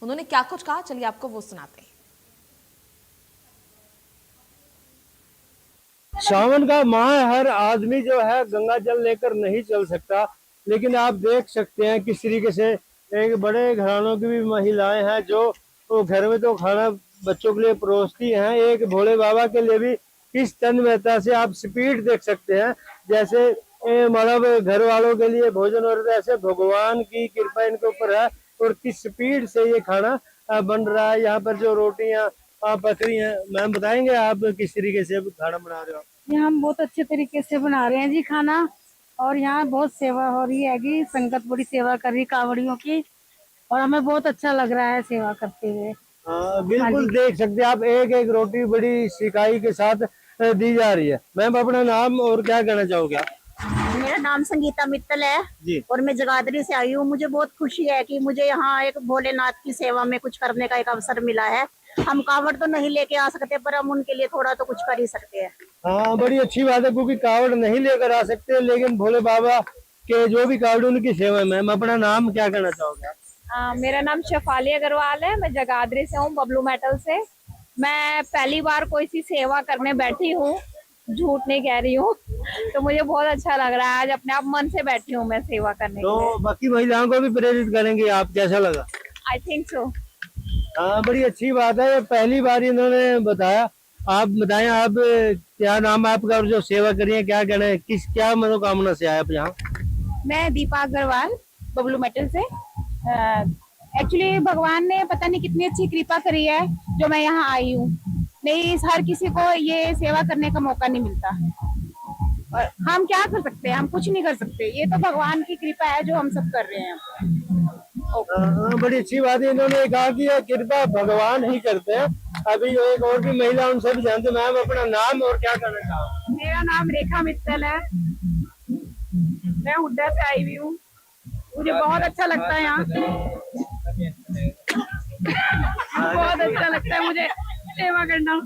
उन्होंने क्या कुछ कहा, चलिए आपको वो सुनाते हैं। सावन का माह है, हर आदमी जो है गंगा जल लेकर नहीं चल सकता, लेकिन आप देख सकते हैं किस तरीके से एक बड़े घरानों की भी महिलाएं हैं जो वो घर में तो खाना बच्चों के लिए परोसती हैं, एक भोले बाबा के लिए भी किस तन्मयता से आप स्पीड देख सकते हैं। जैसे मतलब घर वालों के लिए भोजन और ऐसे भगवान की कृपा इनके ऊपर है और किस स्पीड से ये खाना बन रहा है। यहाँ पर जो रोटियां पक रही हैं, मैम बताएंगे आप किस तरीके से खाना बना रहे हो? यहाँ हम बहुत अच्छे तरीके से बना रहे हैं जी खाना, और यहाँ बहुत सेवा हो रही है कि संगत बड़ी सेवा कर रही कावड़ियों की, और हमें बहुत अच्छा लग रहा है सेवा करते हुए। हाँ बिल्कुल, देख सकते हैं आप, एक एक रोटी बड़ी सिकाई के साथ दी जा रही है। मैम अपना नाम और क्या कहना चाहोगे आप? मेरा नाम संगीता मित्तल है जी। और मैं जगाधरी से आई हूँ। मुझे बहुत खुशी है कि मुझे यहाँ एक भोलेनाथ की सेवा में कुछ करने का एक अवसर मिला है। हम कावड़ तो नहीं लेके आ सकते, पर हम उनके लिए थोड़ा तो कुछ कर ही सकते हैं। हाँ बड़ी अच्छी बात है, क्योंकि कावड़ नहीं लेकर आ सकते, लेकिन भोले बाबा के जो भी कावड़ उनकी सेवा में। मैम अपना नाम क्या कहना चाहोगे आप? मेरा नाम शेफाली अग्रवाल है। मैं जगाधरी से हूँ, बबलू मेटल से। मैं पहली बार कोई सी सेवा करने बैठी हूँ, झूठ नहीं कह रही हूँ। तो मुझे बहुत अच्छा लग रहा है, आज अपने आप मन से बैठी हूँ मैं सेवा करने के लिए। तो बाकी महिलाओं को भी प्रेरित करेंगे आप, कैसा लगा? I think so. हाँ बड़ी अच्छी बात है, पहली बार इन्होंने बताया। आप बताएं, आप क्या नाम है आपका और जो सेवा करी है क्या कहना है, किस क्या मनोकामना से आए आप यहाँ? मैं दीपा अग्रवाल, बबलू मेटल से। एक्चुअली भगवान ने पता नहीं कितनी अच्छी कृपा करी है जो मैं यहाँ आई हूँ। नहीं, हर किसी को ये सेवा करने का मौका नहीं मिलता। और हम क्या कर सकते हैं? हम कुछ नहीं कर सकते। ये तो भगवान की कृपा है जो हम सब कर रहे हैं। हाँ बड़ी अच्छी बात है, इन्होंने कहा कि यह कृपा भगवान ही करते हैं। अभी एक और भी महिला, उनसे भी जानते। मैम अपना नाम और क्या कहना चाहो? मेरा नाम रेखा मित्तल है, मैं हुड्डा से आई हुई हूँ। मुझे बहुत अच्छा लगता है यहाँ, बहुत अच्छा लगता है मुझे सेवा करना।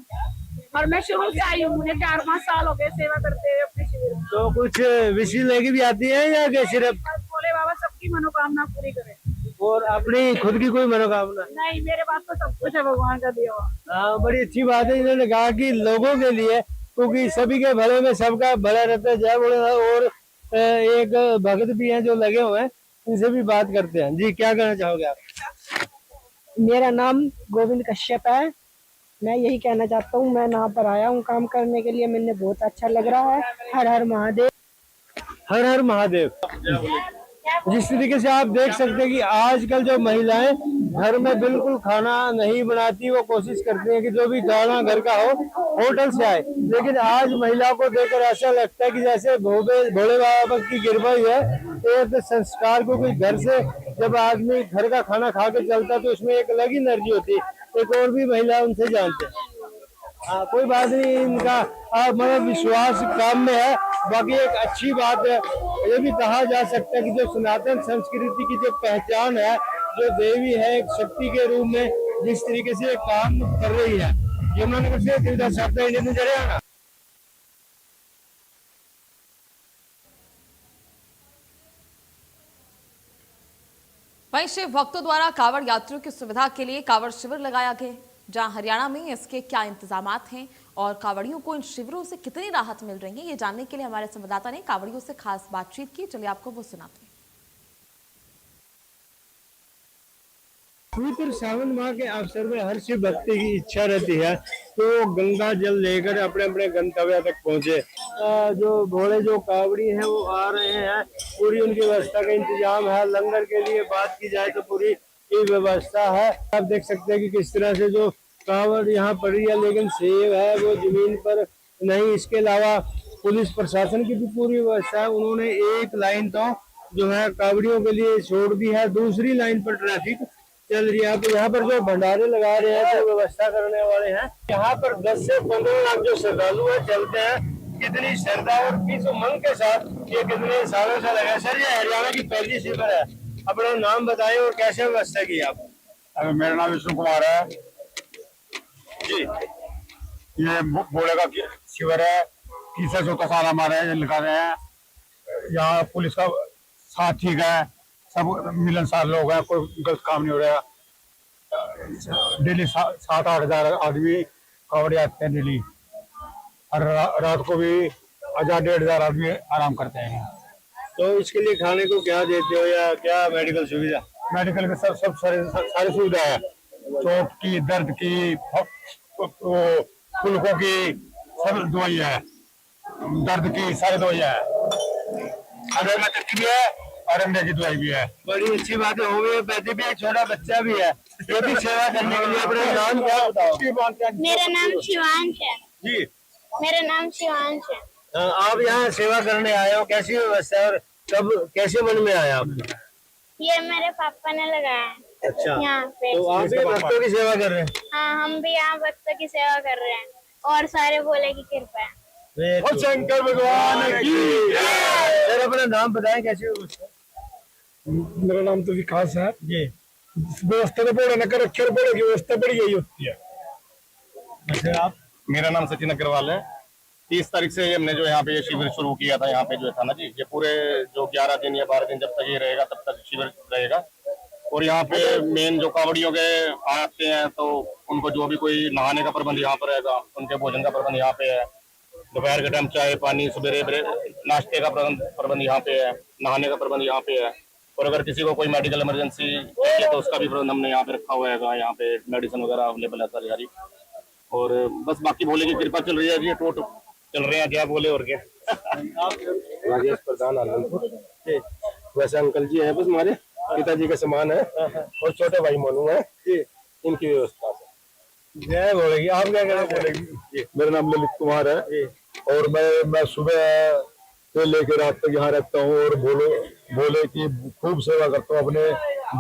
और मैं शुरू से आई हूँ, मुझे 4-5 साल हो गए सेवा करते हुए अपने शिविर में। तो कुछ विशेष लेके भी आती है या कि सिर्फ? भोले बाबा सबकी मनोकामना पूरी करे। और अपनी खुद की कोई मनोकामना? नहीं, मेरे पास तो सब कुछ है भगवान का दिया हुआ। हाँ बड़ी अच्छी बात है, इन्होंने कहा कि लोगों के लिए, क्योंकि सभी के भले में सबका भला रहता है। जय भोलेनाथ। और एक भक्त भी हैं जो लगे हुए हैं, इनसे भी बात करते हैं। जी क्या कहना चाहोगे आप? मेरा नाम गोविंद कश्यप है। मैं यही कहना चाहता हूँ, मैं यहाँ पर आया हूँ काम करने के लिए, मैंने बहुत अच्छा लग रहा है। हर हर महादेव। हर हर महादेव। जिस तरीके से आप देख सकते हैं कि आजकल जो महिलाएं घर में बिल्कुल खाना नहीं बनाती, वो कोशिश करती हैं कि जो भी खाना घर का हो होटल से आए, लेकिन आज महिलाओं को देखकर ऐसा लगता है कि जैसे भोले बाबा की कृपा ही है। एक संस्कार को, कोई घर से जब आदमी घर का खाना खा के चलता है तो उसमें एक अलग ही एनर्जी होती है। एक और भी महिला, उनसे जानते हैं। हाँ कोई बात नहीं, इनका मतलब विश्वास काम में है। बाकी एक अच्छी बात है, ये भी कहा जा सकता है कि जो सनातन संस्कृति की जो पहचान है, जो देवी है एक शक्ति के रूप में जिस तरीके से काम कर रही है। यमुनानगर से देवदास शब्द इंडियन न्यूज़ हरियाणा। वहीं शिव भक्तों द्वारा कांवड़ यात्रियों की सुविधा के लिए कांवड़ शिविर लगाया गया, जहां हरियाणा में इसके क्या इंतजामात हैं और कांवड़ियों को इन शिविरों से कितनी राहत मिल रही है, ये जानने के लिए हमारे संवाददाता ने कांवड़ियों से खास बातचीत की। चलिए आपको वो सुनाते हैं। पवित्र सावन माह के अवसर में हर शिव भक्ति की इच्छा रहती है तो गंगा जल लेकर अपने अपने गंतव्य तक पहुंचे। जो भोले जो कावड़ी हैं वो आ रहे हैं, पूरी उनकी व्यवस्था का इंतजाम है। लंगर के लिए बात की जाए तो पूरी ये व्यवस्था है। आप देख सकते हैं कि किस तरह से जो कावड़ यहाँ पड़ी है, लेकिन सेब है वो जमीन पर नहीं। इसके अलावा पुलिस प्रशासन की भी पूरी व्यवस्था है। उन्होंने एक लाइन तो जो है कावड़ियों के लिए छोड़ दी है, दूसरी लाइन पर ट्रैफिक चल रही है। तो यहाँ पर जो भंडारे लगा रहे हैं, जो व्यवस्था करने वाले हैं, यहाँ पर 10 से 15 लाख जो श्रद्धालु है चलते हैं। कितनी श्रद्धा और किस उमंग के साथ ये कितने सालों से लगा। सर ये हरियाणा की पहली शिविर है, अपना नाम बताएं और कैसे व्यवस्था की आप? मेरा नाम विष्णु कुमार है जी। ये भोले का शिविर है, तीसरा चौथा साल हमारे लगा रहे हैं। यहाँ पुलिस का साथ ठीक है, सब मिलनसार लोग हैं, कोई गलत काम नहीं हो रहा। डेली 7-8 हजार आदमी कावड़े आते हैं डेली। और रात को भी 1000-1500 आदमी आराम करते हैं। तो इसके लिए खाने को क्या देते हो या क्या मेडिकल सुविधा? मेडिकल के सब सारी सुविधा है। चोट की, दर्द की, फुलकों की सब दवाई है। दर्द की सारी दवाइयाँ है। होम्योपैथी की भी है और अंडे की दवाई भी है। बड़ी अच्छी बात है। होम्योपैथी भी, एक छोटा बच्चा भी है, ये भी सेवा करने के लिए। अपना नाम क्या बताओ? मेरा नाम शिवांश है। जी, मेरा नाम शिवांश है। आप यहाँ सेवा करने आए हो, कैसी व्यवस्था है और कब कैसे मन में आया आपको? ये मेरे पापा ने लगाया है अच्छा, यहाँ पे। तो आप भी भक्तों की सेवा कर रहे हैं? हाँ, हम भी यहाँ भक्तों की सेवा कर रहे हैं और सारे भोले की कृपा है। और शंकर भगवान की। सर अपना नाम बताएं, कैसी व्यवस्था? मेरा नाम तो विकास है जी। व्यवस्था तो बड़े न कर रखे, बड़े की व्यवस्था बड़ी यही होती है। अच्छा, आप? मेरा नाम सचिन अग्रवाल है। 30 तारीख से हमने जो यहाँ पे ये शिविर शुरू किया था, यहाँ पे जो था ना जी, ये पूरे जो 11 दिन या 12 दिन जब तक ये रहेगा तब तक शिविर रहेगा। और यहाँ पे मेन जो कावड़ियों के आते हैं तो उनको जो भी कोई नहाने का प्रबंध यहाँ पर रहेगा, उनके भोजन का प्रबंध यहाँ पे है। दोपहर के टाइम चाय पानी, सवेरे नाश्ते का प्रबंध यहाँ पे है, नहाने का प्रबंध यहाँ पे है। और अगर किसी को कोई मेडिकल इमरजेंसी है तो उसका भी प्रबंध हमने यहाँ पे रखा हुआ है। यहाँ पे मेडिसिन वगैरह अवेलेबल है सारी। और बस बाकी भोले की कृपा चल रही है जी, टोट चल रहे हैं, क्या बोले और क्या। राजेश प्रधान आनंदपुर। वैसे अंकल जी है बस हमारे पिताजी के समान है, और छोटे भाई मोनू है जी, इनकी व्यवस्था से। जय बोलेगी। आप क्या करें? बोलेगी। मेरा नाम ललित कुमार है जी। और मैं सुबह से लेकर रात तक यहाँ रहता हूँ और भोले की खूब सेवा करता हूँ अपने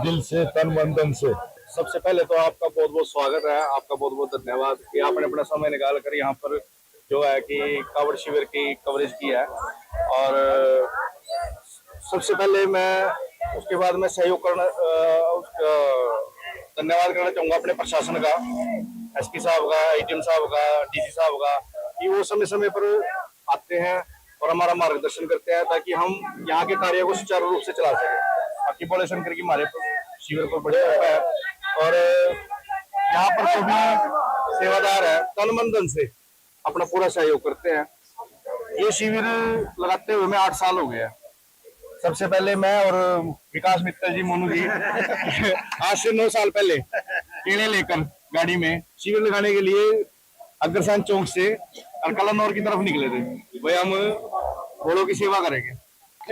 दिल से, तन मन धन से। सबसे पहले तो आपका बहुत बहुत स्वागत है, आपका बहुत बहुत धन्यवाद कि आपने अपना समय निकाल कर यहाँ पर जो है कि कावड़ शिविर की कवरेज की है। और सबसे पहले मैं उसके बाद में सहयोग करना धन्यवाद करना चाहूंगा अपने प्रशासन का, एसपी साहब का, एडीएम साहब का, डीसी साहब का, कि वो समय समय पर आते हैं और हमारा मार्गदर्शन करते हैं ताकि हम यहाँ के कार्य को सुचारू रूप से चला सकें। बाकी भोले शंकर की हमारे शिविर पर बड़ी कृपा है। और यहाँ पर जो भी सेवादार है तन मन धन से अपना पूरा सहयोग करते हैं। ये शिविर लगाते हुए मैं 8 साल हो गया। सबसे पहले मैं और विकास मित्तल जी, मोनू जी आज से 9 साल पहले केले लेकर गाड़ी में शिविर लगाने के लिए अग्रसेन चौक से कलानौर की तरफ निकले थे। भाई हम घोड़ों की सेवा करेंगे।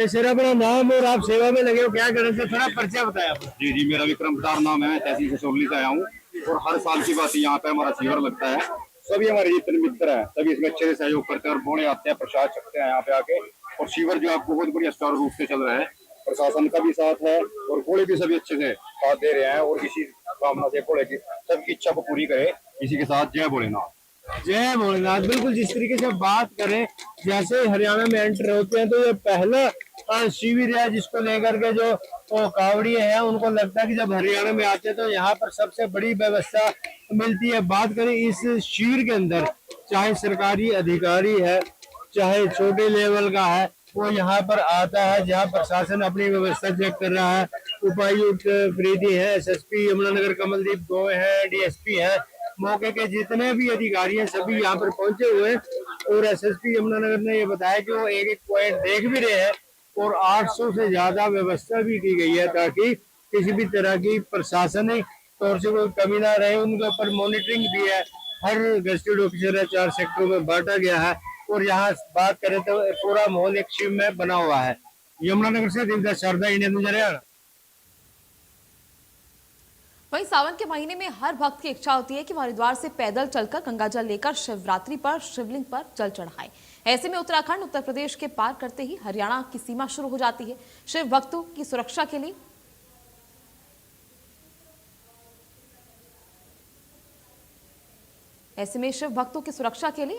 सर अपना नाम और आप सेवा में लगे हो, क्या करें सर? थोड़ा परिचय बताएं आप। जी, मेरा विक्रम प्रताप नाम है, तहसील ससोबली से आया हूँ। और हर साल की बात यहाँ पे हमारा शिविर लगता है। सभी हमारे जितने मित्र हैं सभी इसमें अच्छे से सहयोग करते हैं और घोड़े आते हैं, प्रसाद चखते हैं यहाँ पे आके। और शिविर जो है बहुत बढ़िया सुचारू रूप से चल रहा है, प्रशासन का भी साथ है और घोड़े भी सभी अच्छे से साथ दे रहे हैं। और इसी कामना से घोड़े की सबकी इच्छा को पूरी करे। इसी के साथ जय भोलेनाथ। जय भोलेनाथ। बिल्कुल जिस तरीके से बात करें, जैसे हरियाणा में एंटर होते हैं तो ये पहला शिविर है जिसको लेकर के जो कावड़िए हैं उनको लगता है कि जब हरियाणा में आते हैं तो यहाँ पर सबसे बड़ी व्यवस्था मिलती है। बात करें इस शिविर के अंदर, चाहे सरकारी अधिकारी है चाहे छोटे लेवल का है, वो यहाँ पर आता है जहाँ प्रशासन अपनी व्यवस्था चेक कर रहा है। उपायुक्त प्रीति है, एसएसपी यमुनानगर कमलदीप गोय है, डीएसपी है, मौके के जितने भी अधिकारी हैं सभी यहाँ पर पहुंचे हुए हैं। और एसएसपी यमुनानगर ने ये बताया कि वो एक पॉइंट देख भी रहे हैं और 800 से ज्यादा व्यवस्था भी की गई है ताकि किसी भी तरह की प्रशासनिक तौर से कोई कमी ना रहे। उनके ऊपर मॉनिटरिंग भी है, हर गस्टेड ऑफिसर है, 4 सेक्टरों में बांटा गया है। और यहाँ बात करें तो पूरा माहौल एक शिव में बना हुआ है। यमुनानगर से दिवदास शारदा, इंडिया न्यूज़ हरियाणा। वहीं सावन के महीने में हर भक्त की इच्छा होती है कि वो हरिद्वार से पैदल चलकर गंगाजल लेकर शिवरात्रि पर शिवलिंग पर जल चढ़ाए। ऐसे में उत्तराखंड उत्तर प्रदेश के पार करते ही हरियाणा की सीमा शुरू हो जाती है। शिव भक्तों की सुरक्षा के लिए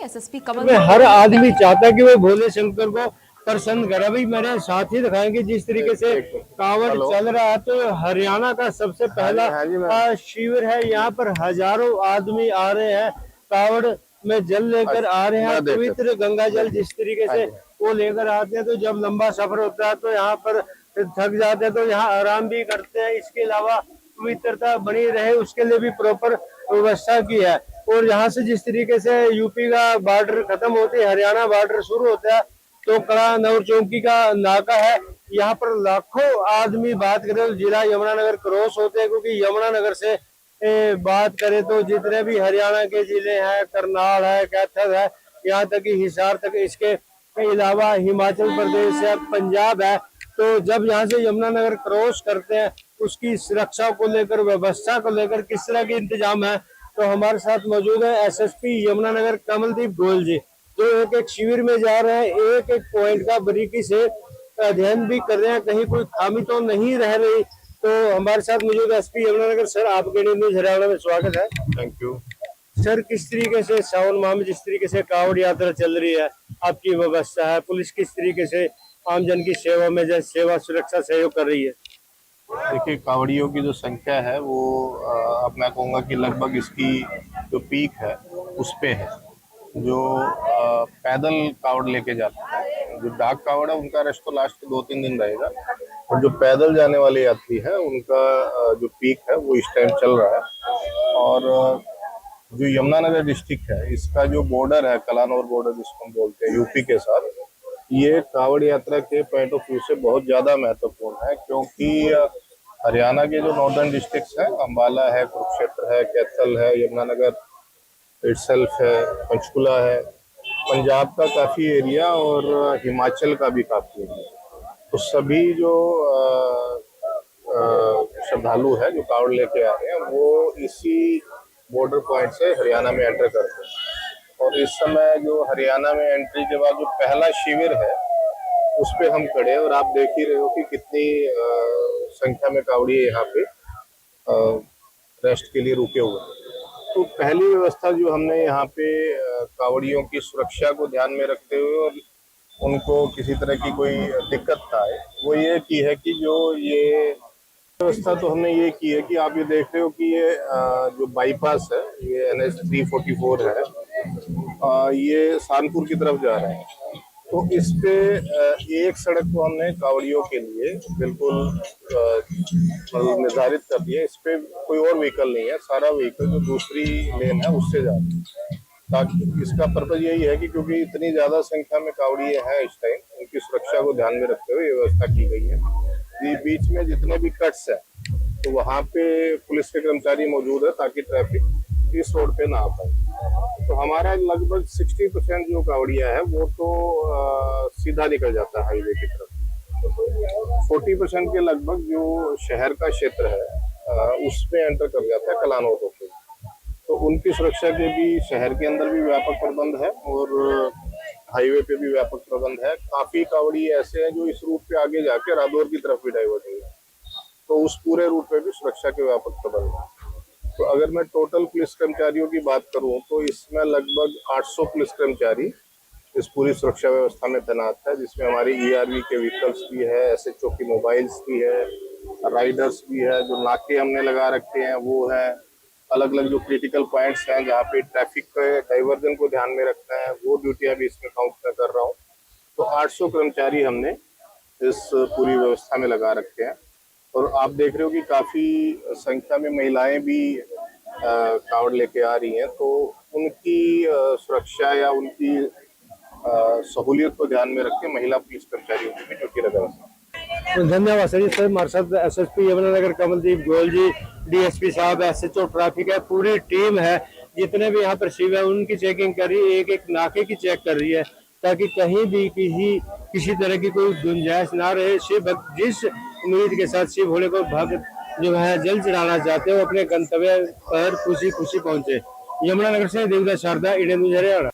एसएसपी कमल हर आदमी चाहता है कि वो भोले शंकर को प्रसन्न करे। अभी मेरे साथी दिखाएंगे जिस तरीके से कावड़ चल रहा है, तो हरियाणा का सबसे पहला शिविर है। यहाँ पर हजारों आदमी आ रहे हैं, कावड़ में जल लेकर आ रहे हैं। पवित्र गंगा जल जिस तरीके से वो लेकर आते हैं, तो जब लंबा सफर होता है तो यहाँ पर थक जाते हैं तो यहाँ आराम भी करते हैं। इसके अलावा पवित्रता बनी रहे उसके लिए भी प्रॉपर व्यवस्था की है। और यहाँ से जिस तरीके से यूपी का बॉर्डर खत्म होते हरियाणा बॉर्डर शुरू होता है तो कड़ा नौर चौकी का नाका है, यहाँ पर लाखों आदमी बात करें तो जिला यमुनानगर क्रॉस होते हैं, क्योंकि यमुनानगर से बात करें तो जितने भी हरियाणा के जिले हैं, करनाल है, कैथल है, यहाँ तक कि हिसार तक, इसके अलावा हिमाचल प्रदेश है, पंजाब है, तो जब यहाँ से यमुनानगर क्रॉस करते हैं उसकी सुरक्षा को लेकर, व्यवस्था को लेकर किस तरह के इंतजाम है, तो हमारे साथ मौजूद है एसएसपी यमुनानगर कमलदीप गोयल जी, जो एक एक शिविर में जा रहे हैं, एक एक पॉइंट का बारीकी से अध्ययन भी कर रहे हैं, कहीं कोई खामी तो नहीं रह रही। तो हमारे साथ मौजूद एसपी यमुनानगर सर, आपके न्यूज हरियाणा में स्वागत है। थैंक यू सर, किस तरीके से सावन माह में जिस तरीके से कांवड़ यात्रा चल रही है, आपकी व्यवस्था है, पुलिस किस तरीके से आमजन की सेवा में सेवा सुरक्षा सहयोग कर रही है? देखिए, कांवड़ियों की जो संख्या है वो अब मैं कहूँगा कि लगभग इसकी जो पीक है उस पे है। जो पैदल कांवड़ लेके जाता है, जो डाक कांवड़ है उनका रश तो लास्ट के 2-3 दिन रहेगा, और जो पैदल जाने वाले यात्री है उनका जो पीक है वो इस टाइम चल रहा है। और जो यमुनानगर डिस्ट्रिक्ट है इसका जो बॉर्डर है, कलानौर बॉर्डर जिसको हम बोलते हैं यूपी के साथ, ये कांवड़ यात्रा के पॉइंट ऑफ व्यू से बहुत ज्यादा महत्वपूर्ण है, क्योंकि हरियाणा के जो नॉर्दर्न डिस्ट्रिक्ट्स हैं, अम्बाला है, कुरुक्षेत्र है, कैथल है, यमुनानगर इटसेल्फ है, पंचकुला है, पंजाब का काफी एरिया और हिमाचल का भी काफी एरिया, तो सभी जो श्रद्धालु है जो कांवड़ लेके आ रहे हैं वो इसी बॉर्डर पॉइंट से हरियाणा में एंटर करते हैं। और इस समय जो हरियाणा में एंट्री के बाद जो पहला शिविर है उस पे हम खड़े, और आप देख ही रहे हो कि कितनी संख्या में कांवड़ी यहाँ पे रेस्ट के लिए रुके हुए हैं। तो पहली व्यवस्था जो हमने यहाँ पे कांवड़ियों की सुरक्षा को ध्यान में रखते हुए और उनको किसी तरह की कोई दिक्कत ना आए, वो ये की है कि जो ये व्यवस्था तो हमने ये की है कि आप ये देख रहे हो कि ये जो बाईपास है, ये NH 344 है, ये सहारनपुर की तरफ जा रहा है। तो इस पे एक सड़क को हमने कांवड़ियों के लिए बिल्कुल निर्धारित कर दिया। इस पे कोई और व्हीकल नहीं है, सारा व्हीकल जो दूसरी लेन है उससे जा रहा है। ताकि इसका पर्पज यही है कि क्योंकि इतनी ज्यादा संख्या में कांवड़िए हैं इस टाइम, उनकी सुरक्षा को ध्यान में रखते हुए ये व्यवस्था की गई है। ये बीच में जितने भी कट्स है तो वहाँ पे पुलिस के कर्मचारी मौजूद है ताकि ट्रैफिक इस रोड पे ना आ पाए। तो हमारा लगभग 60% जो कांवड़िया है वो तो सीधा निकल जाता है हाईवे की तरफ। 40% के लगभग जो शहर का क्षेत्र है उसमें एंटर कर जाता है कलानौर होते। तो उनकी सुरक्षा के भी शहर के अंदर भी व्यापक प्रबंध है और हाईवे पे भी व्यापक प्रबंध है। काफी कांवड़ी ऐसे हैं जो इस रूट पे आगे जाके रादौर की तरफ भी डाइवर्ट हुए, तो उस पूरे रूट पे भी सुरक्षा के व्यापक प्रबंध है। तो अगर मैं टोटल पुलिस कर्मचारियों की बात करूं तो इसमें लगभग 800 पुलिस कर्मचारी इस पूरी सुरक्षा व्यवस्था में तैनात है, जिसमें हमारी ERV के व्हीकल्स भी है, SHO की मोबाइल्स भी है, राइडर्स भी है, जो नाके हमने लगा रखे हैं वो है, अलग अलग जो क्रिटिकल पॉइंट्स हैं जहाँ पे ट्रैफिक के डाइवर्जन को ध्यान में रखना है वो ड्यूटियां भी इसमें काउंट में कर रहा हूँ। तो 800 कर्मचारी हमने इस पूरी व्यवस्था में लगा रखे हैं। और आप देख रहे हो कि काफी संख्या में महिलाएं भी कांवड़ लेके आ रही हैं, तो उनकी सुरक्षा या उनकी सहूलियत को ध्यान में रख के महिला पुलिस कर्मचारियों की भी ड्यूटी लगा रखा है। धन्यवाद सर। सर हमारे साथ SSP यमुनानगर कमलदीप गोयल जी, DSP साहब, SHO ट्रैफिक है, पूरी टीम है, जितने भी यहाँ पर शिव है उनकी चेकिंग कर रही है, एक एक नाके की चेक कर रही है ताकि कहीं भी किसी तरह की कोई गुंजाइश ना रहे। शिव भक्त जिस उम्मीद के साथ शिव भोले को भक्त जो है जल चढ़ाना चाहते हैं वो अपने गंतव्य पर खुशी खुशी पहुंचे। यमुनानगर से देवदास शारदा, इंडियन न्यूज़ हरियाणा।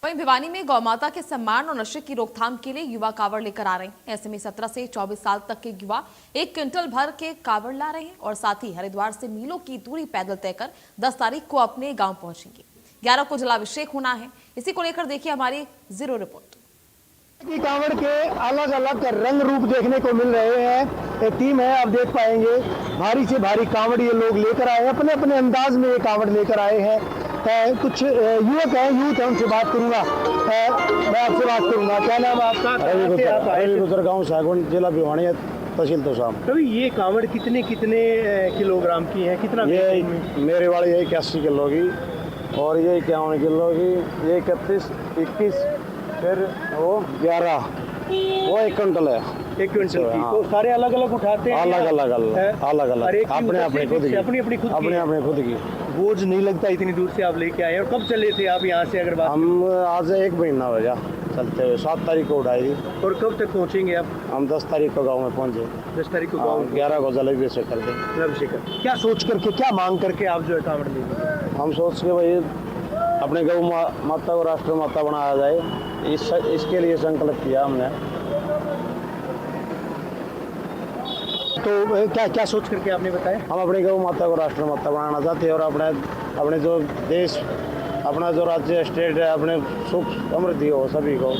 वहीं भिवानी में गौमाता के सम्मान और नशे की रोकथाम के लिए युवा कावड़ लेकर आ रहे हैं। ऐसे में 17 से 24 साल तक के युवा 1 क्विंटल भर के कावड़ ला रहे हैं और साथ ही हरिद्वार से मीलों की दूरी पैदल तय कर 10 तारीख को अपने गांव पहुंचेंगे। 11 को जलाभिषेक होना है। इसी को लेकर देखिए हमारी जीरो रिपोर्ट। कांवड़ के अलग अलग रंग रूप देखने को मिल रहे हैं। एक टीम है, आप देख पाएंगे भारी से भारी कांवड़ ये लोग लेकर आए हैं, अपने अपने अंदाज में ये कांवड़ लेकर आए हैं। कुछ युवक हैं, यूथ है, उनसे बात करूंगा। मैं आपसे बात करूंगा। क्या नाम आपका? गुजर गाँव सागवन, जिला भिवानी, तहसील तो शाम। तो ये कावड़ कितने कितने किलोग्राम की है, कितना ये मेरे वाली ये 81 किलो की और ये 51 किलो की, ये 31, 21, फिर वो 11, वो 1 क्विंटल है। 1 क्विंटल की। हाँ। तो सारे अलग अलग उठाते हैं? अलग अलग अपने अपने खुद की, अपने खुद की। बोझ नहीं लगता इतनी दूर से आप लेके आए? और कब चले थे आप यहाँ से? अगर बात हम आज 1 महीना हो गया चलते हुए, 7 तारीख को उठाई थी। और कब तक पहुँचेंगे आप? हम 10 तारीख को गाँव में पहुँचे। 10 तारीख को गाँव? 11 को जलेबी से कर दे। क्या सोच करके, क्या मांग करके आप जो है कावड़ लेंगे? हम सोच के भाई अपने गौ माता को राष्ट्र माता बनाया जाए, इसके लिए संकल्प किया हमने। तो क्या सोच करके आपने बताया? हम अपनी गौ माता को राष्ट्र माता बनाना चाहते हैं और अपने जो देश, अपना जो राज्य स्टेट है, अपने सुख समृद्धि हो, सभी को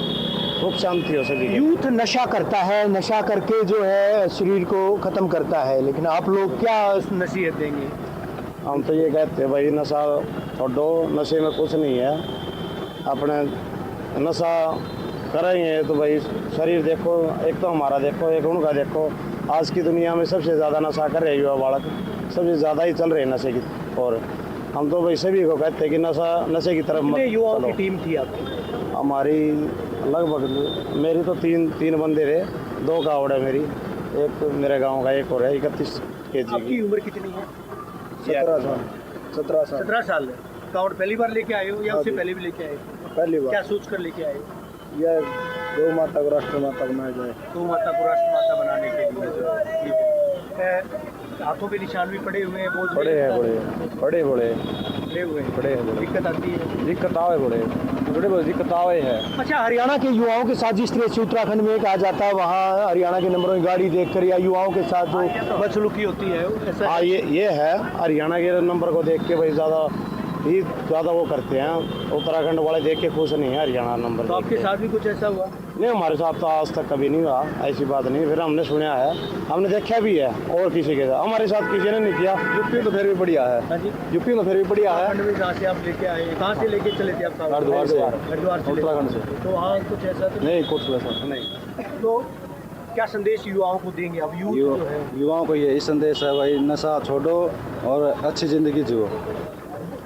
सुख शांति हो सभी। यूथ नशा करता है, नशा करके जो है शरीर को खत्म करता है, लेकिन आप लोग क्या नसीहत देंगे? हम तो ये कहते हैं भाई नशा छोड़ो, नशे में कुछ नहीं है। अपने नशा करेंगे तो भाई शरीर देखो, एक तो हमारा देखो, एक उनका देखो। आज की दुनिया में सबसे ज़्यादा नशा कर रहे युवा बालक, सबसे ज़्यादा ही चल रहे हैं नशे की। और हम तो भाई सभी को कहते हैं कि नशे की तरफ मत युवाओं चलो। की टीम थी आपकी? हमारी लगभग, मेरी तो तीन बंदे थे, 2 कावड़ है मेरी, एक मेरे गांव का, एक और है 31 kg आपकी की। उम्र कितनी है? 17 साल है। कावड़ पहली बार लेके आए हो या उससे पहले भी लेके आए हो? पहली बार। क्या सोच कर लेके आए हो? यह गौ माता को राष्ट्र माता बनाया जाए। गौ माता को राष्ट्र माता बनाने के लिए जो ठीक है। हाथों पे निशान भी पड़े हुए हैं? बोझ बड़े हैं, बड़े पड़े हैं। दिक्कत आती है? दिक्कत आवे बड़े दिक्कत आवे है। अच्छा, हरियाणा के युवाओं के साथ जिस तरह से उत्तराखंड में कहा जाता है, वहाँ हरियाणा के नंबरों की गाड़ी देखकर या युवाओं के साथ जो बदसलूकी होती है, ऐसा? हाँ, ये है। हरियाणा के नंबर को देख के भाई ज़्यादा वो करते हैं। उत्तराखंड वाले देख के खुश नहीं है हरियाणा नंबर। तो आपके साथ भी कुछ ऐसा हुआ? नहीं, हमारे साथ तो आज तक कभी नहीं हुआ, ऐसी बात नहीं। फिर हमने सुना है, हमने देखा भी है, और किसी के साथ हमारे साथ किसी ने नहीं किया। यूपी तो फिर भी बढ़िया है। हाँ जी, यूपी में फिर भी बढ़िया है। कहाँ से आप लेके आए? कहाँ से लेके चले थे आप? हरिद्वार से, उत्तराखंड से। तो वहाँ कुछ ऐसा तो नहीं, कुछ वैसा नहीं। तो क्या संदेश युवाओं को देंगे अब? यूथ जो है, युवाओं को यही संदेश है भाई, नशा छोड़ो और अच्छी जिंदगी जियो।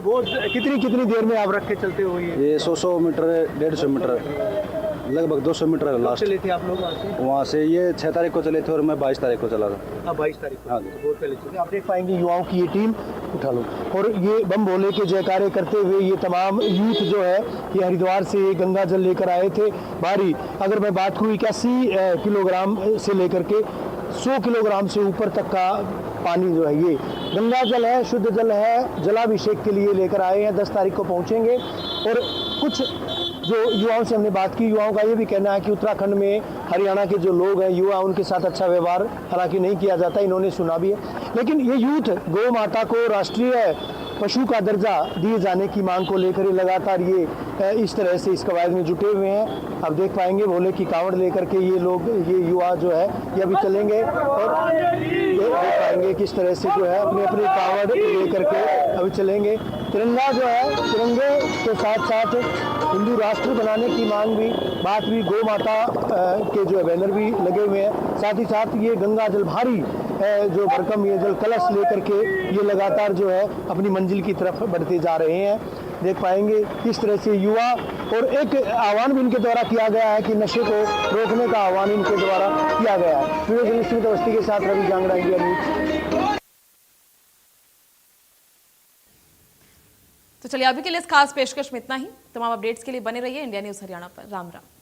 वो कितनी देर में आप रख के चलते हो? ये 100 मीटर, 150 मीटर, लगभग 200 मीटर है लास्ट। चले थे आप लोग वहाँ से ये 6 तारीख को चले थे और मैं 22 तारीख को चला था। 22 तारीख को? हाँ, बहुत पहले चले। आप देख पाएंगे युवाओं की ये टीम, उठा लो, और ये बम भोले के जयकारे करते हुए ये तमाम यूथ जो है ये हरिद्वार से गंगा जल लेकर आए थे भारी। अगर मैं बात करूँ 81 किलोग्राम से लेकर के 100 किलोग्राम से ऊपर तक का पानी जो है, ये गंगा जल है, शुद्ध जल है, जलाभिषेक के लिए लेकर आए हैं। 10 तारीख को पहुंचेंगे। और कुछ जो युवाओं से हमने बात की, युवाओं का ये भी कहना है कि उत्तराखंड में हरियाणा के जो लोग हैं युवा, उनके साथ अच्छा व्यवहार हालांकि नहीं किया जाता, इन्होंने सुना भी है। लेकिन ये यूथ गौ माता को राष्ट्रीय पशु का दर्जा दिए जाने की मांग को लेकर लगातार ये इस तरह से इस कवायद में जुटे हुए हैं। अब देख पाएंगे भोले की कांवड़ लेकर के ये लोग, ये युवा जो है ये अभी चलेंगे और देख पाएंगे किस तरह से जो है अपनी कांवड़ लेकर के अभी चलेंगे। तिरंगा जो है, तिरंगे के साथ साथ हिंदू राष्ट्र बनाने की मांग भी, बात भी, गौ माता के जो है बैनर भी लगे हुए हैं। साथ ही साथ ये गंगा जल भारी जो भरकम ये जल कलश लेकर के ये लगातार जो है अपनी मंजिल की तरफ बढ़ते जा रहे हैं। देख पाएंगे किस तरह से युवा, और एक आह्वान भी इनके द्वारा किया गया है कि नशे को रोकने का आह्वान इनके द्वारा किया गया है। वीडियो जर्नलिस्ट अवस्थी के साथ रवि जांगड़ा, इंडिया न्यूज। तो चलिए अभी के लिए इस खास पेशकश में इतना ही। तमाम अपडेट्स के लिए बने रहिए इंडिया न्यूज हरियाणा पर। राम राम।